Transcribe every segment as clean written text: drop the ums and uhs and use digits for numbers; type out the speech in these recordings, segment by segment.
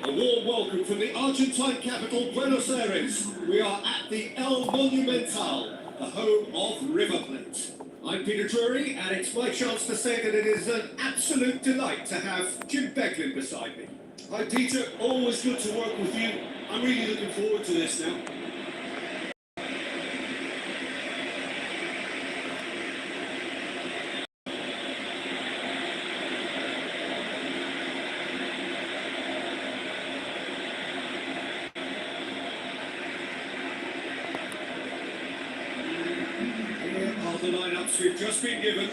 A warm welcome from the Argentine capital, Buenos Aires. We are at the El Monumental, the home of River Plate. I'm Peter Drury, and it's my chance to say that it is an absolute delight to have Jim Beglin beside me. Hi Peter, always good to work with you. I'm really looking forward to this now. The lineups we've just been given.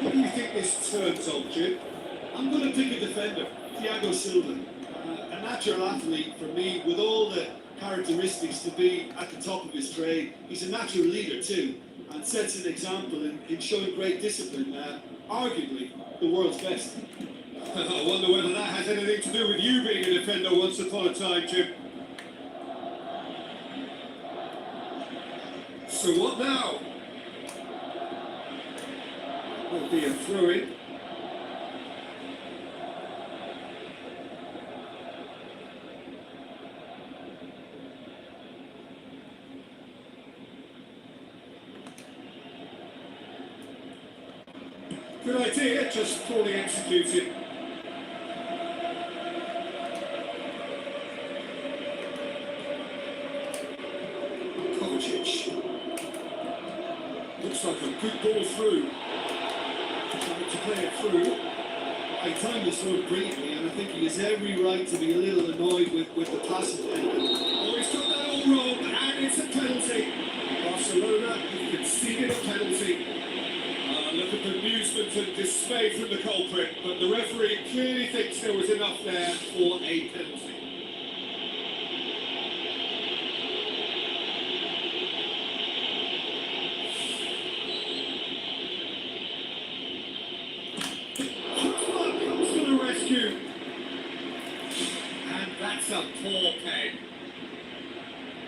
What do you think this turns on, Jim? I'm going to pick a defender, Thiago Silva. A natural athlete for me, with all the characteristics to be at the top of his trade. He's a natural leader too, and sets an example in showing great discipline. Arguably the world's best. I wonder whether that has anything to do with you being a defender once upon a time, Jim. So what now? Will be a throw-in. Good idea, just poorly executed. Looks like a good ball through. Trying to play it through. I timed this throw brilliantly, and I think he has every right to be a little annoyed with the passing. Oh, he's got that all wrong, and it's a penalty. Barcelona have conceded a penalty. Look at the amusement and dismay from the culprit, but the referee clearly thinks there was enough there for a penalty. And that's a poor pen.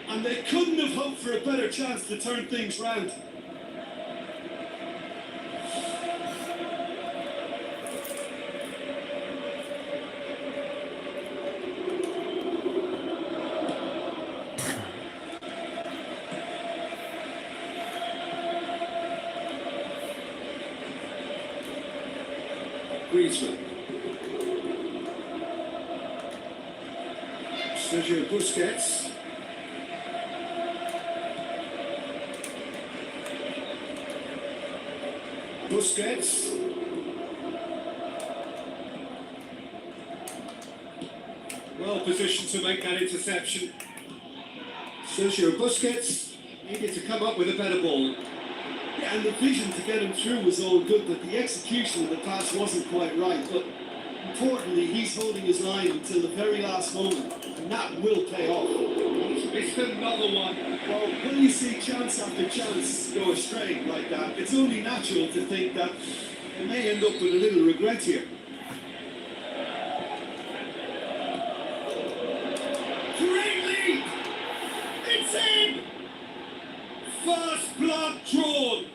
And they couldn't have hoped for a better chance to turn things round. Griezmann. Sergio Busquets. Busquets. Well positioned to make that interception. Sergio Busquets Needed to come up with a better ball. Yeah, and the vision to get him through was all good, but the execution of the pass wasn't quite right. But importantly, he's holding his line until the very last moment, and that will pay off. It's another one. Well, when you see chance after chance go astray like that, it's only natural to think that they may end up with a little regret here. Great lead! It's in! First blood drawn.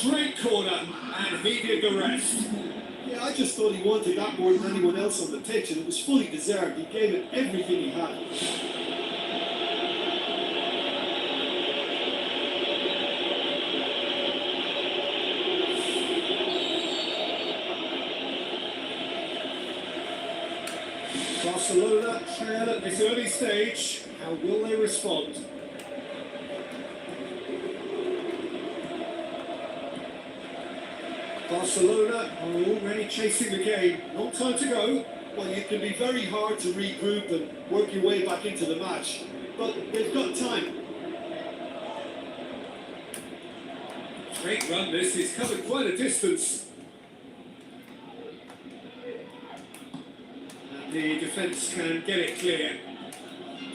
Great corner, and he did the rest. Yeah, I just thought he wanted that more than anyone else on the pitch, and it was fully deserved. He gave it everything he had. Barcelona trail at this early stage. How will they respond? Barcelona are already chasing the game. Long time to go. Well, it can be very hard to regroup and work your way back into the match, but they've got time. Great run this, he's covered quite a distance. And the defence can get it clear.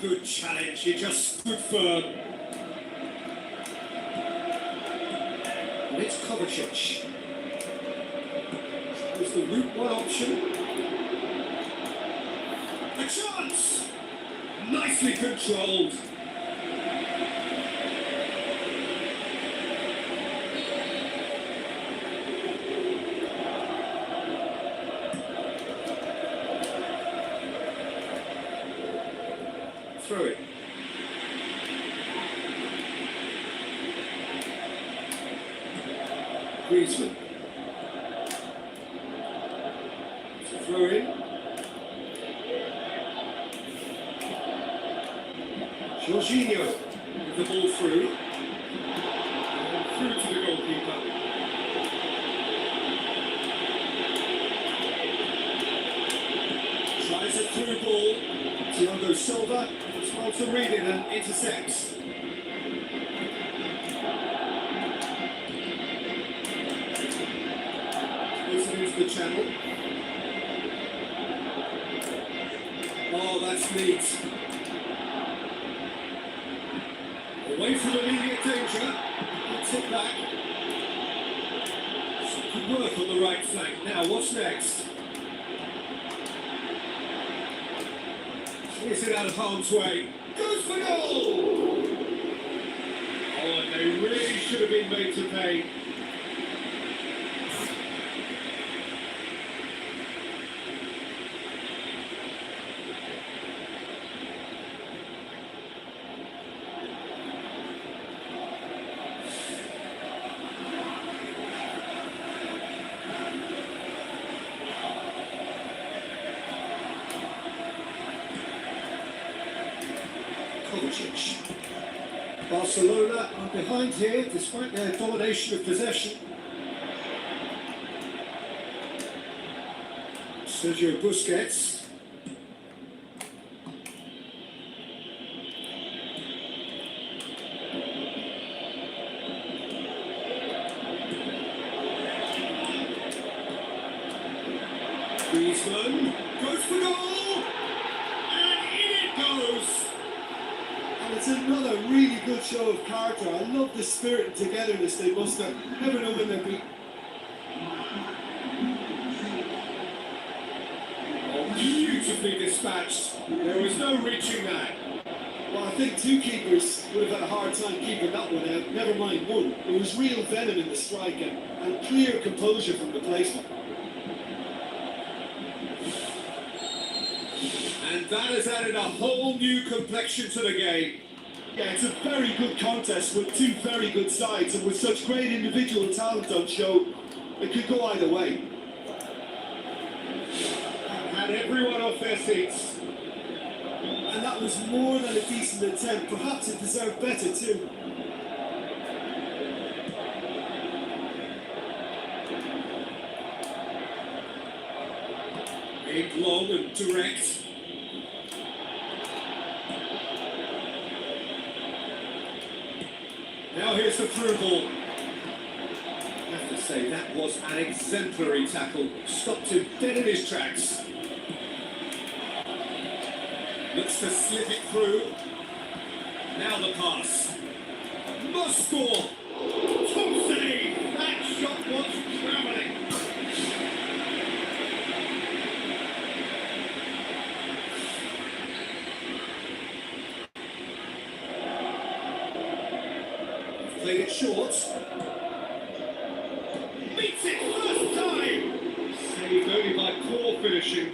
Good challenge, he just stood firm. And it's Kovacic. That was the route one option. A chance! Nicely controlled. Throw it. Griezmann. It's a throw in. Jorginho with the ball through. And through to the goalkeeper. Tries a through ball. Thiago Silva is well to read it and intercepts. Goes it into the channel. Oh, that's neat. Away from immediate danger. Gets it back. Some good work on the right flank. Now, what's next? Gets it out of harm's way. Goes for goal! Oh, and they really should have been made to pay. Kovacic. Barcelona are behind here despite their domination of possession. Sergio Busquets. Griezmann goes for goal! And in it goes! And it's another really good show of character. I love the spirit and togetherness they must have. Never know when they'll be. Oh, beautifully dispatched. There was no reaching that. Well, I think two keepers would have had a hard time keeping that one out. Never mind one. There was real venom in the strike and clear composure from the placement. And that has added a whole new complexion to the game. Yeah, it's a very good contest with two very good sides, and with such great individual talent on show, it could go either way. Had everyone off their seats. And that was more than a decent attempt. Perhaps it deserved better too. Big, long and direct. Now here's the through ball. I have to say, that was an exemplary tackle. Stopped him dead in his tracks. Looks to slip it through. Now the pass. Must score. Top save. That shot was travelling. Played it short. Beats it first time. Saved only by poor finishing.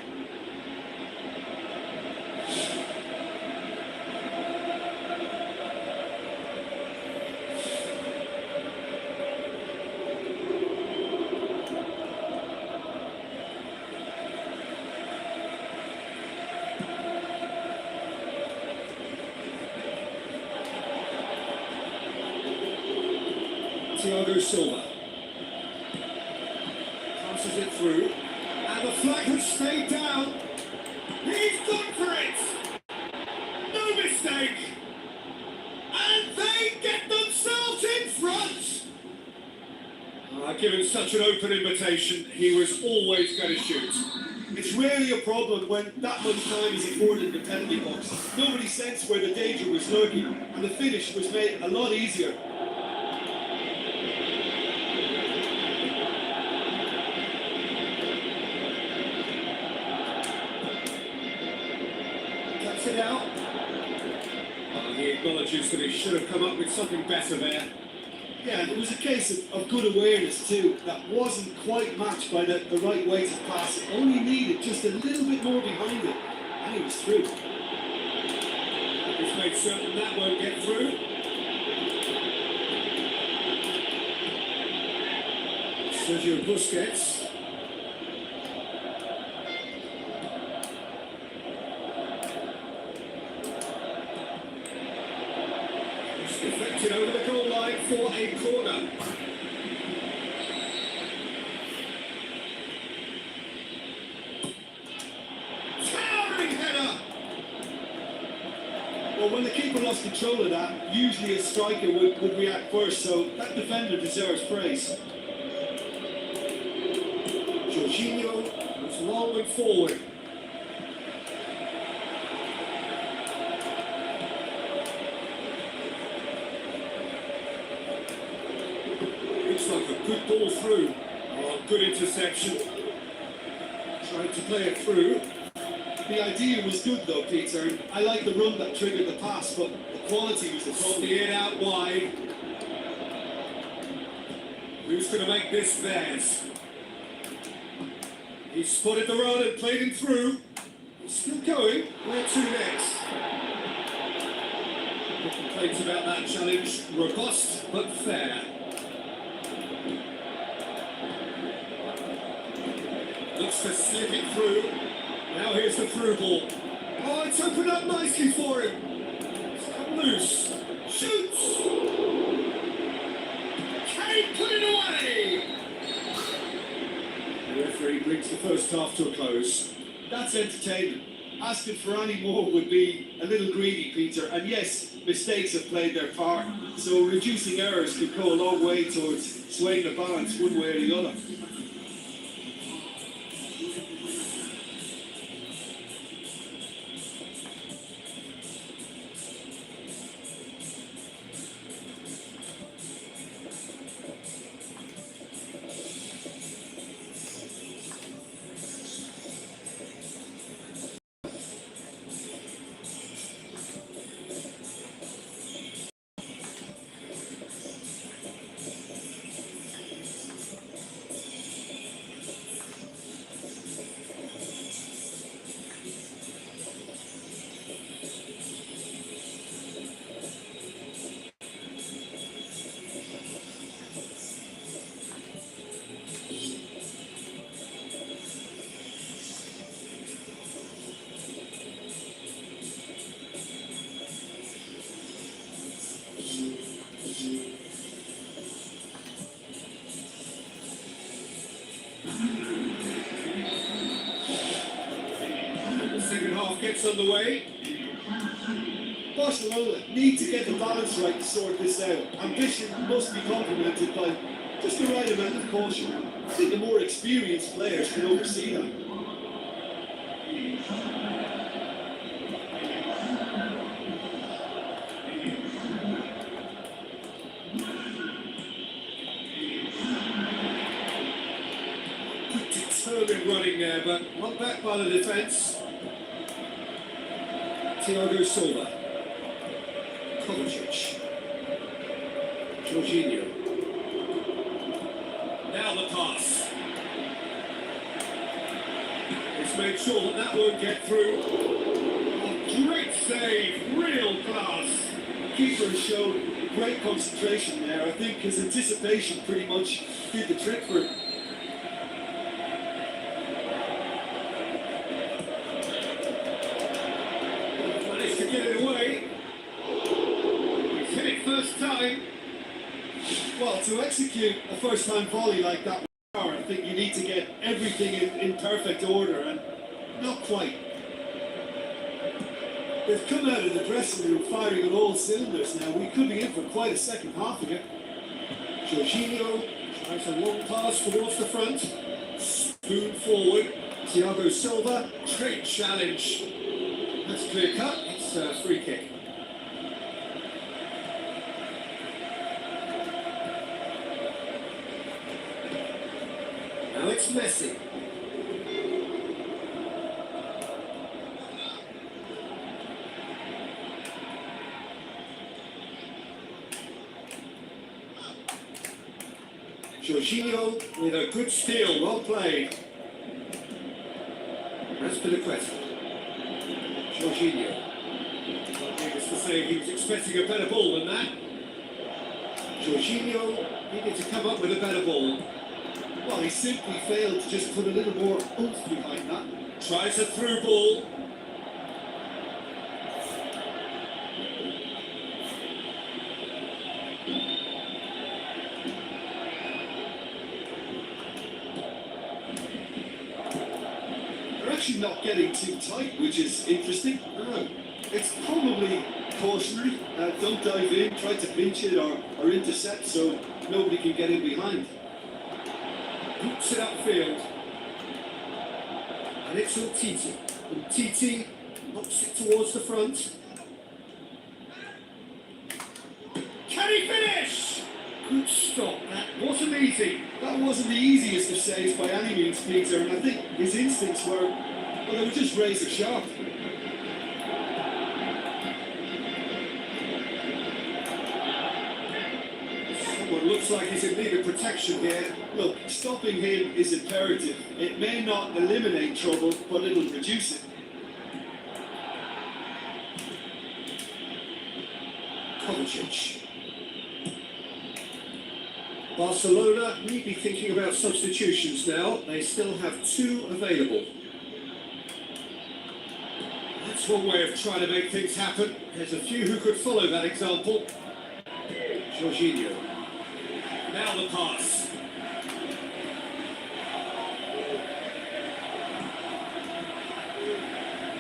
Thiago Silva. Passes it through. And the flag has stayed down. He's gone for it! No mistake! And they get themselves in front! Given such an open invitation, he was always going to shoot. It's rarely a problem when that much time is afforded in the penalty box. Nobody sensed where the danger was lurking, and the finish was made a lot easier. Cuts it out. He acknowledges that he should have come up with something better there. Yeah, and it was a case of good awareness too. That wasn't quite matched by the right weighted pass. It only needed just a little bit more behind it, and he was through. He's made certain that won't get through. Sergio Busquets. Deflected over the goal line for a corner. Towering header! Well, when the keeper lost control of that, usually a striker would react first, so that defender deserves praise. Jorginho was long and forward. Looks like a good ball through. Oh, good interception. Trying to play it through. The idea was good though, Peter, and I like the run that triggered the pass, but the quality was the problem. It out wide. Who's going to make this theirs? He spotted the run and played him through. He's still going. Where to next? No complaints about that challenge. Robust but fair. Looks to slip it through. Now here's the through ball. Oh, it's opened up nicely for him. It's come loose. Shoots! Kane put it away! The referee brings the first half to a close. That's entertainment. Asking for any more would be a little greedy, Peter. And yes, mistakes have played their part. So reducing errors could go a long way towards swaying the balance one way or the other. Second half gets underway. Barcelona need to get the balance right to sort this out. Ambition must be complemented by just the right amount of caution. I think the more experienced players can oversee that. Determined running there, but not back by the defence. Thiago Silva. Kovacic. Jorginho. Now the pass. It's made sure that that won't get through. Oh, great save, real class. The keeper has shown great concentration there. I think his anticipation pretty much did the trick for him. Managed to get it away. He's hit it first time. Well, to execute a first-time volley like that, I think you need to get everything in perfect order, and not quite. They've come out of the dressing room firing on all cylinders now. We could be in for quite a second half again. Jorginho tries a long pass towards the front. Spoon forward. Thiago Silva. Great challenge. That's clear cut. It's a free kick. Now it's Messi. Jorginho with a good steal, well played. As for the question, Jorginho. Needless to say, he was expecting a better ball than that. Jorginho needed to come up with a better ball. Well, he simply failed to just put a little more oomph behind that. Tries a through ball. They're actually not getting too tight, which is interesting. No. It's probably cautionary. Don't dive in, try to pinch it or intercept so nobody can get in behind. Boots it upfield. And it's Titi. And Titi knocks it towards the front. Can he finish? Good stop. That wasn't easy. That wasn't the easiest of saves by any means, Peter, and I think his instincts were, well, they were just razor sharp. Someone looks like he's in need of protection here. Look, stopping him is imperative. It may not eliminate trouble, but it'll reduce it. Kovacic. Barcelona need be thinking about substitutions now. They still have 2 available. That's one way of trying to make things happen. There's a few who could follow that example. Jorginho. Now the pass.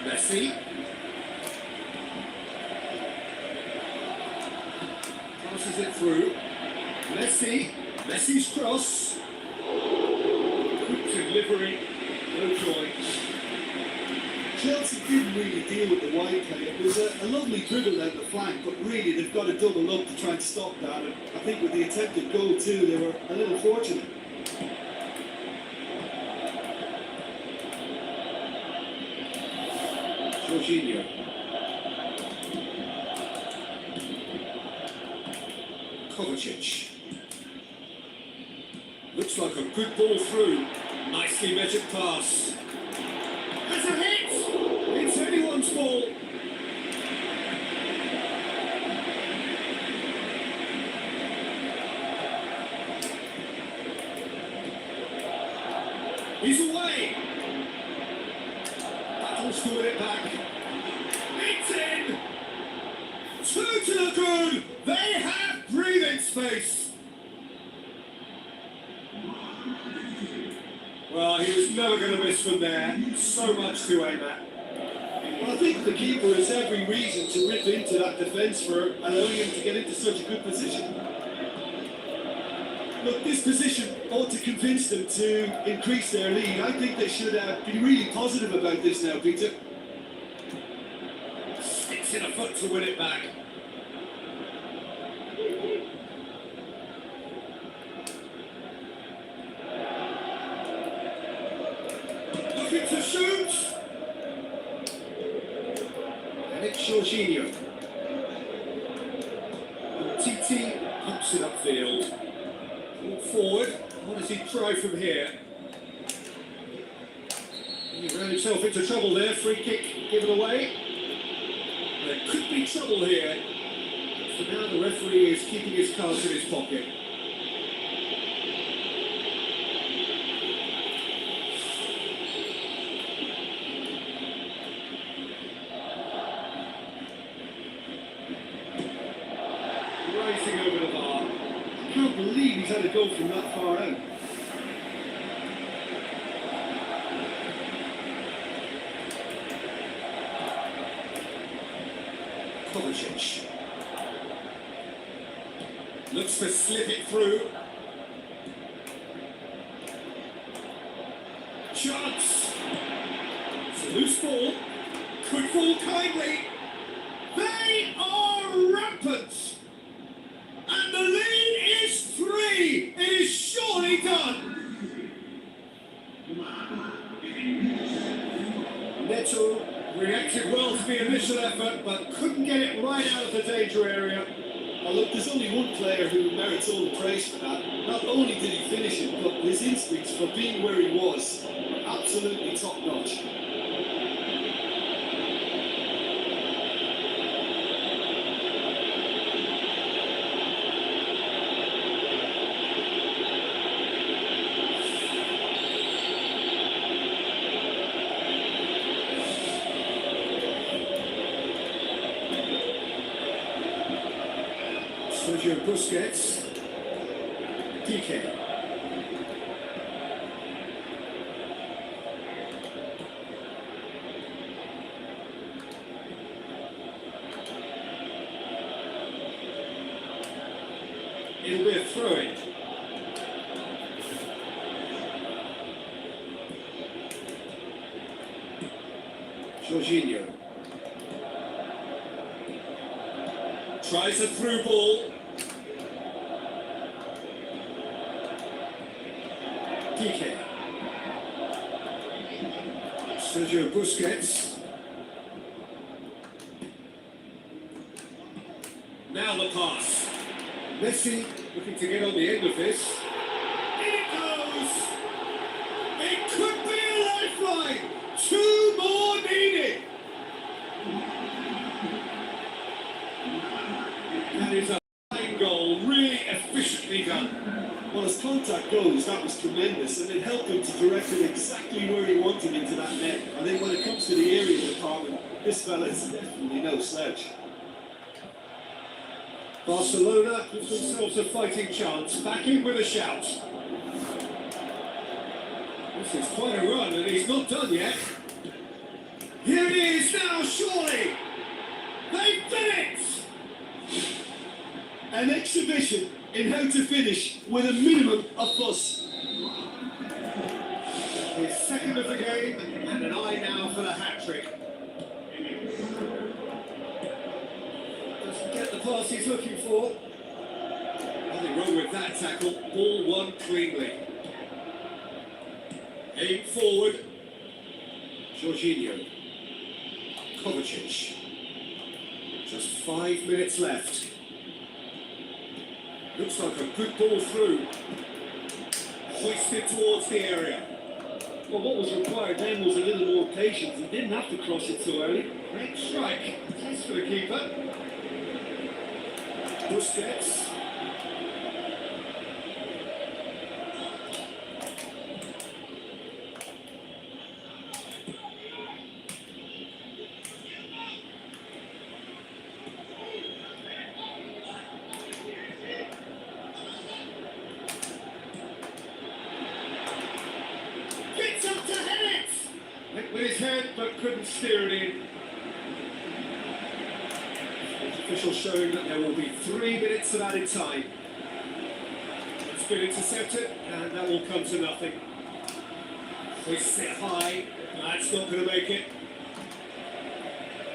Messi. Passes it through. Messi. Messi's cross. Good delivery. No joy. Chelsea didn't really deal with the wide play. It was a lovely dribble down the flank, but really they've got to double up to try and stop that. And I think with the attempted goal too, they were a little fortunate. Jorginho. Kovacic. Looks like a good ball through. Nicely measured pass. That's a hit! It's anyone's ball. He's away. Battles to win it back. It's in. 2 to the good. They have breathing space. Well, he was never going to miss from there. So much to aim at. Well, I think the keeper has every reason to rip into that defence for allowing him to get into such a good position. Look, this position ought to convince them to increase their lead. I think they should be really positive about this now, Peter. Sticks in a foot to win it back. Looking to shoot. And it's Jorginho. And Titi pumps it upfield. Ball forward. What does he try from here? He ran himself into trouble there. Free kick given away. There could be trouble here. So now the referee is keeping his cards in his pocket. Racing over the bar. believe he's had a goal from that far out. Kovacic looks to slip it through. Chance. It's a loose ball. Could fall kindly. They are rampant. And the lead is 3. It is surely done. Neto reacted well to the initial effort, but couldn't get it right out of the danger area. Now look, there's only one player who merits all the praise for that. Not only did he finish it, but his instincts for being where he was were absolutely top-notch. Sergio Busquets. DK. It'll be a throw-in. Jorginho. Tries a through ball. DK. Sergio Busquets. Now the pass. Messi looking to get on the end of this. In it goes! It could be a lifeline! 2 more needed! That is a fine goal, really efficiently done. Well, as contact goes, that was tremendous, and it helped him to direct it exactly where he wanted into that net. I think when it comes to the area department, this fella's definitely no slouch. Barcelona gives themselves a fighting chance, back in with a shout. This is quite a run, and he's not done yet. Here it is now, surely! They've done it! An exhibition in how to finish with a minimum of fuss. His second of the game, and an eye now for the hat-trick. Doesn't get the pass he's looking for. Nothing wrong with that tackle. Ball won cleanly. Aim forward. Jorginho. Kovacic. Just 5 minutes left. Looks like a good ball through. Hoisted towards the area. Well, what was required then was a little more patience. He didn't have to cross it so early. Great strike. Test for the keeper. Busquets. With his head, but couldn't steer it in. The official showing that there will be 3 minutes of added time. It's been intercepted, and that will come to nothing. Hoists it high, that's not going to make it.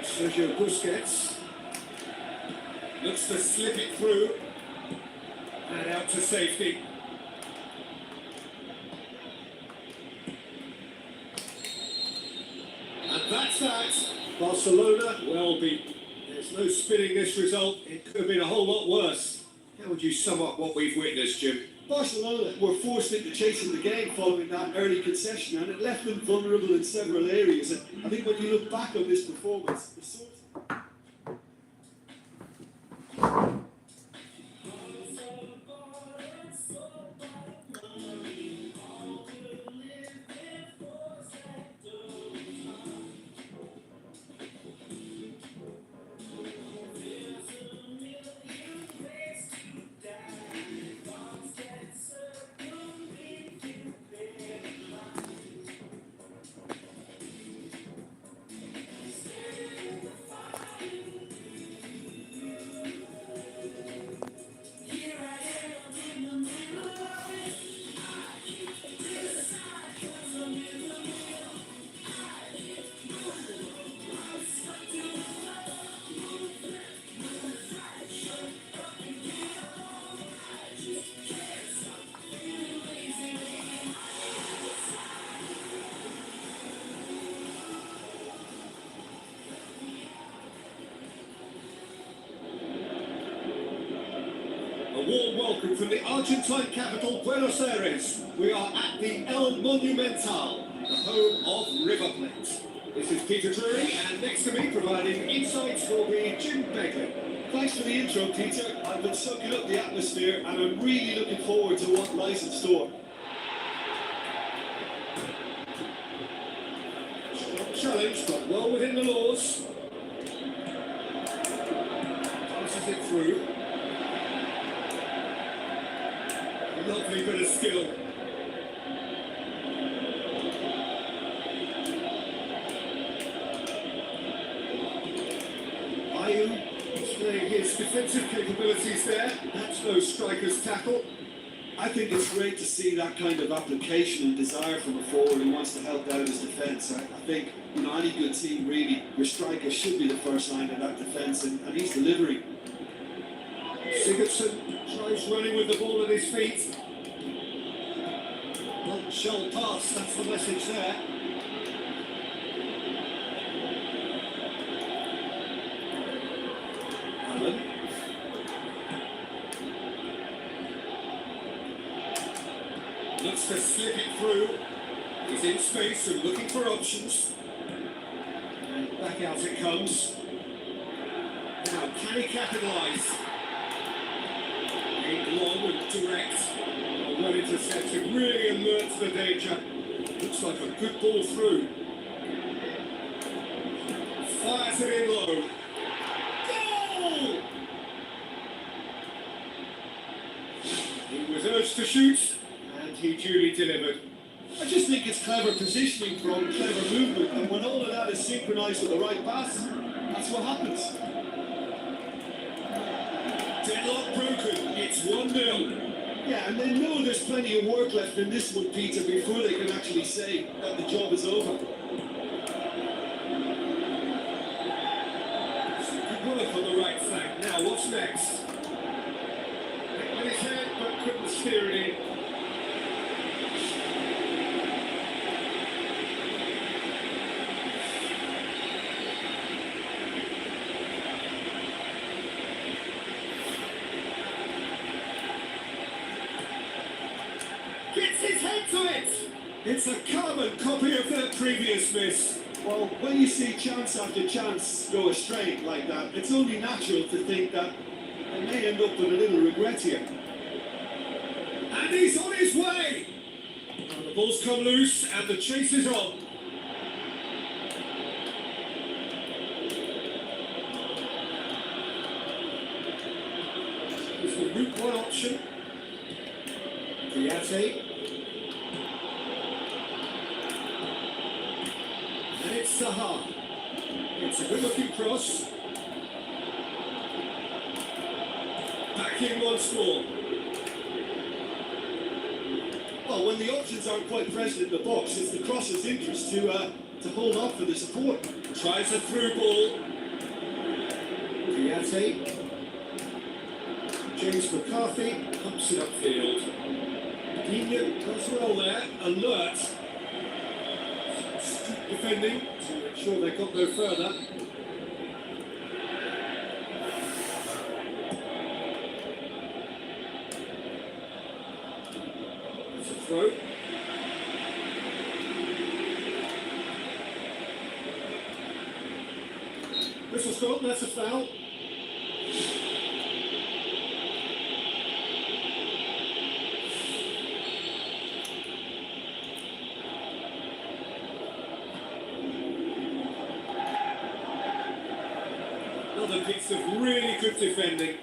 Sergio Busquets looks to slip it through, and out to safety. And that's that. Barcelona well beaten. There's no spinning this result. It could have been a whole lot worse. How would you sum up what we've witnessed, Jim? Barcelona were forced into chasing the game following that early concession, and it left them vulnerable in several areas. And I think when you look back on this performance, the sort warm welcome from the Argentine capital, Buenos Aires. We are at the El Monumental, the home of River Plate. This is Peter Drury, and next to me, providing insights, will be Jim Begley. Thanks for the intro, Peter. I've been soaking up the atmosphere and I'm really looking forward to what lies in store. Challenge, but well within the laws. Passes it through. Lovely bit of skill. Ayu displaying his defensive capabilities there. That's no striker's tackle. I think it's great to see that kind of application and desire from a forward who wants to help out his defence. I think, any good team, really, your striker should be the first line of that defence, and he's delivering. Sigurdsson tries running with the ball at his feet. Not shall pass, that's the message there. Allen. Looks to slip it through. He's in space and looking for options. And back out it comes. Now, can he capitalise? Aimed long and direct. Well intercepted, really alert to the danger. Looks like a good ball through. Fires it in low. Goal! He was urged to shoot, and he duly delivered. I just think it's clever positioning from clever movement, and when all of that is synchronised with the right pass, that's what happens. Deadlock broken, it's 1-0. Yeah, and they know there's plenty of work left in this one, Peter, before they can actually say that the job is over. Good work on the right flank. Now, what's next? Hit with his head, but couldn't steer it in. Gets his head to it! It's a carbon copy of their previous miss. Well, when you see chance after chance go astray like that, it's only natural to think that they may end up with a little regret here. And he's on his way! And the ball's come loose and the chase is on. It's the route one option. Piatti. And it's Zaha. It's a good looking cross. Back in once more. Well, when the options aren't quite present in the box, it's the crosser's interest to hold off for the support. Tries a through ball. Piatti. James McCarthy pumps it upfield. Digne does well there, alert. Astute defending to ensure they got no further. It's a throw. Whistle's gone, that's a foul. Another piece of really good defending.